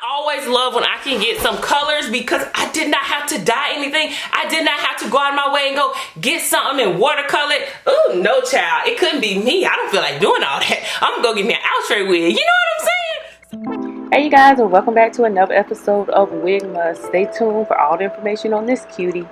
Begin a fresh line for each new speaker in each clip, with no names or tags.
always love when I can get some colors because I did not have to dye anything. I did not have to go out of my way and go get something and watercolor. Ooh, no child. It couldn't be me. I don't feel like doing all that. I'm gonna go get me an Outre wig. You know what I'm saying?
Hey you guys, and welcome back to another episode of Wig Must. Stay tuned for all the information on this cutie.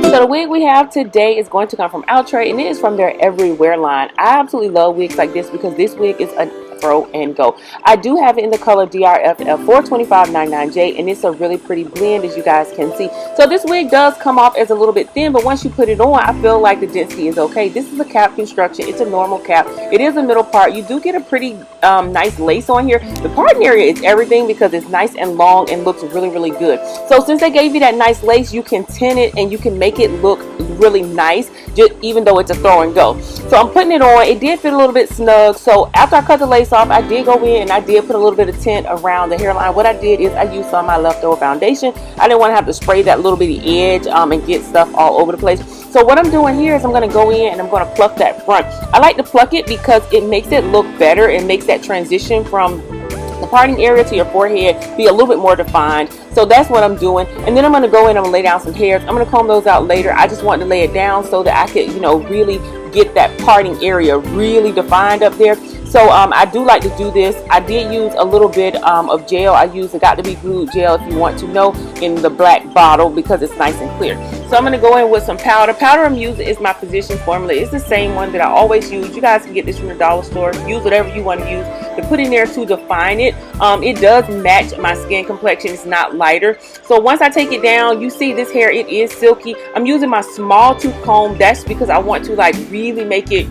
So the wig we have today is going to come from Outre, and it is from their Everywhere line. I absolutely love wigs like this because this wig is a throw and go. I do have it in the color DRFF 42599J, and it's a really pretty blend, as you guys can see. So this wig does come off as a little bit thin, but once you put it on, I feel like the density is okay. This is a cap construction. It's a normal cap. It is a middle part. You do get a pretty nice lace on here. The parting area is everything because it's nice and long and looks really, really good. So since they gave you that nice lace, you can tint it and you can make it look really nice, just even though it's a throw and go. So I'm putting it on. It did fit a little bit snug. So after I cut the lace off, I did go in and I did put a little bit of tint around the hairline. What I did is I used some of my leftover foundation. I didn't want to have to spray that little bitty edge and get stuff all over the place. So what I'm doing here is I'm going to go in and I'm going to pluck that front. I like to pluck it because it makes it look better. It makes that transition from the parting area to your forehead be a little bit more defined. So that's what I'm doing. And then I'm going to go in and I'm going to lay down some hairs. I'm going to comb those out later. I just wanted to lay it down so that I could, really get that parting area really defined up there. So I do like to do this. I did use a little bit of gel. I used the Got To Be Glued gel, if you want to know, in the black bottle because it's nice and clear. So I'm going to go in with some powder. Powder I'm using is my Physicians formula. It's the same one that I always use. You guys can get this from the dollar store. Use whatever you want to use to put in there to define it. It does match my skin complexion. It's not lighter. So once I take it down, you see this hair, it is silky. I'm using my small tooth comb. That's because I want to really make it,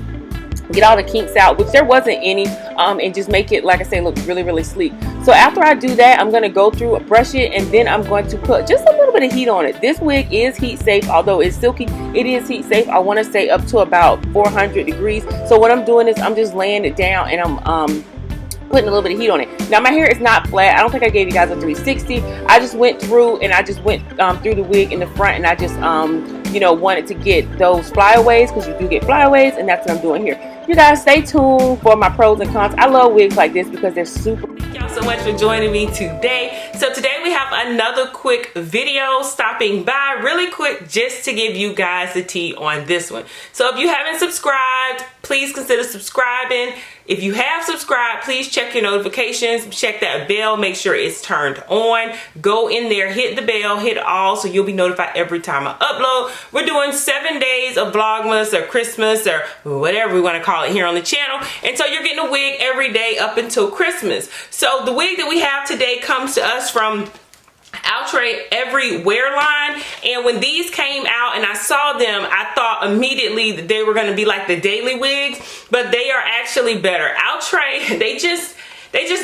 get all the kinks out, which there wasn't any, and just make it, like I say, look really, really sleek. So after I do that, I'm going to go through, brush it, and then I'm going to put just a little bit of heat on it. This wig is heat safe. Although it's silky, it is heat safe. I want to say up to about 400 degrees. So what I'm doing is I'm just laying it down and I'm putting a little bit of heat on it. Now my hair is not flat. I don't think I gave you guys a 360. I just went through and I just went through the wig in the front, and I just wanted to get those flyaways, because you do get flyaways, and that's what I'm doing here. You guys stay tuned for my pros and cons. I love wigs like this because they're super.
Thank y'all so much for joining me today. So today we have another quick video, stopping by really quick just to give you guys the tea on this one. So if you haven't subscribed, please consider subscribing. If you have subscribed, please check your notifications, check that bell, make sure it's turned on. Go in there, hit the bell, hit all, so you'll be notified every time I upload. We're doing 7 days of Vlogmas or Christmas or whatever we want to call it here on the channel. And so you're getting a wig every day up until Christmas. So the wig that we have today comes to us from Outre Everywhere line, and when these came out and I saw them, I thought immediately that they were going to be like the daily wigs, but they are actually better. Outre, they just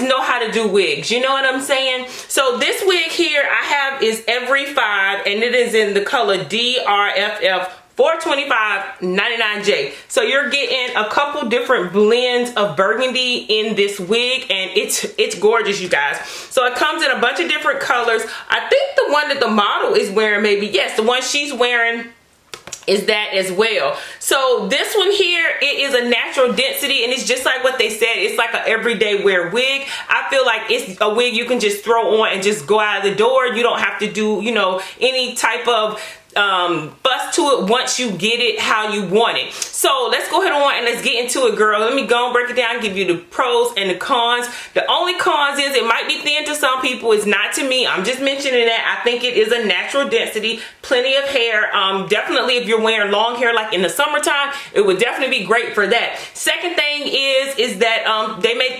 know how to do wigs, you know what I'm saying? So this wig here I have is Every 5, and it is in the color DRFF 42599J. So you're getting a couple different blends of burgundy in this wig, and it's gorgeous, you guys. So it comes in a bunch of different colors. I think the one that the model is wearing, maybe, yes, the one she's wearing is that as well. So this one here, it is a natural density, and it's just like what they said, it's like an everyday wear wig. I feel like it's a wig you can just throw on and just go out of the door. You don't have to do, any type of fuss to it once you get it how you want it. So let's go ahead on and let's get into it, girl. Let me go and break it down, give you the pros and the cons. The only cons is it might be thin to some people. It's not to me. I'm just mentioning that. I think it is a natural density, plenty of hair. Definitely if you're wearing long hair like in the summertime, it would definitely be great for that. Second thing is that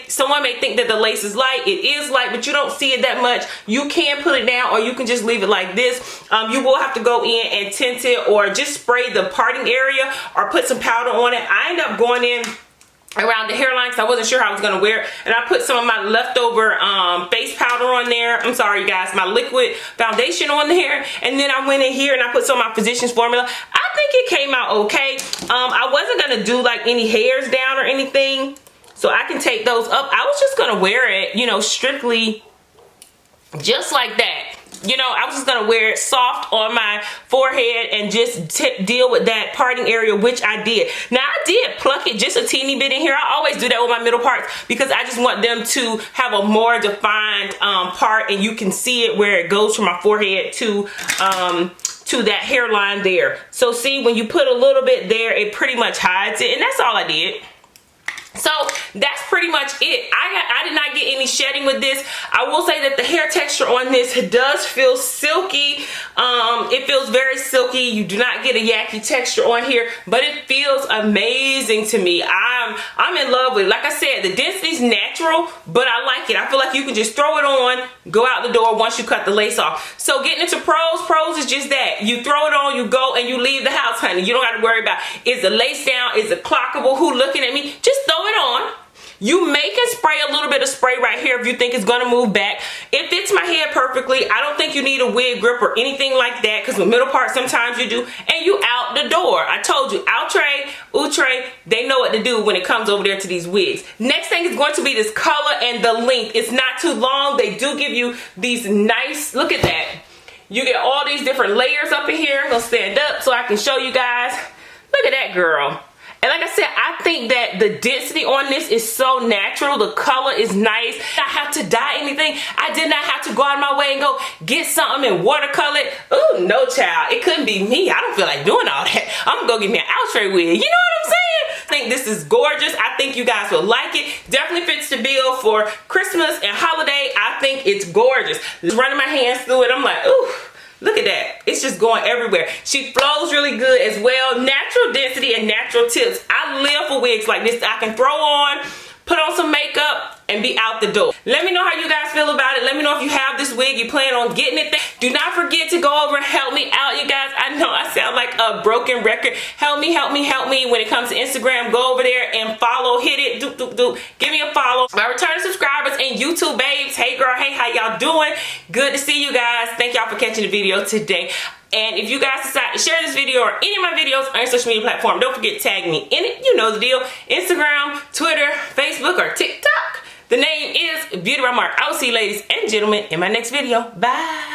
someone may think that the lace is light. It is light, but you don't see it that much. You can put it down, or you can just leave it like this. You will have to go in and tint it, or just spray the parting area, or put some powder on it. I ended up going in around the hairline because I wasn't sure how I was going to wear it, and I put some of my leftover face powder on there. I'm sorry, you guys, my liquid foundation on there, and then I went in here and I put some of my Physicians formula. I think it came out okay. I wasn't going to do like any hairs down or anything, so I can take those up. I was just going to wear it, strictly just like that. you know, I was just gonna wear it soft on my forehead and just deal with that parting area, which I did. Now I did pluck it just a teeny bit in here. I always do that with my middle parts because I just want them to have a more defined part, and you can see it where it goes from my forehead to that hairline there. So see, when you put a little bit there, it pretty much hides it, and that's all I did. So that's pretty much it. I did not get any shedding with this. I will say that the hair texture on this does feel silky. It feels very silky. You do not get a yucky texture on here, but it feels amazing to me. I'm in love with it. Like I said, the density's natural, but I like it. I feel like you can just throw it on, go out the door once you cut the lace off. So getting into pros is just that. You throw it on, you go, and you leave the house, honey. You don't have to worry about, is the lace down, is it clockable, who looking at me? Just throw it on. You may can spray a little bit of spray right here if you think it's gonna move back. It fits my head perfectly. I don't think you need a wig grip or anything like that, because with middle part sometimes you do, and you out the door. I told you, Outre, they know what to do when it comes over there to these wigs. Next thing is going to be this color and the length. It's not too long. They do give you these nice, look at that. You get all these different layers up in here. I'm gonna stand up so I can show you guys. Look at that, girl. And like I said, I think that the density on this is so natural. The color is nice. I don't have to dye anything. I did not have to go out of my way and go get something and watercolor it. Ooh, no child. It couldn't be me. I don't feel like doing all that. I'm gonna go get me an Outre wig. You know what I'm saying? I think this is gorgeous. I think you guys will like it. Definitely fits the bill for Christmas and holiday. I think it's gorgeous. Just running my hands through it, I'm like, ooh. Look at that. It's just going everywhere. She flows really good as well. Natural density and natural tips. I live for wigs like this. I can throw on, put on some makeup, and be out the door. Let me know how you guys feel about it. Let me know if you have this wig, you plan on getting it. Do not forget to go over and help me out, you guys. I know I sound like a broken record. Help me, help me, help me. When it comes to Instagram, go over there and follow, hit it, give me a follow. My returning subscribers and YouTube babes, hey girl, hey, how y'all doing? Good to see you guys. Thank y'all for catching the video today. And if you guys decide to share this video or any of my videos on your social media platform, don't forget to tag me in it. You know the deal. Instagram, Twitter, Facebook, or TikTok. The name is Beautiebymark. I will see you ladies and gentlemen in my next video. Bye.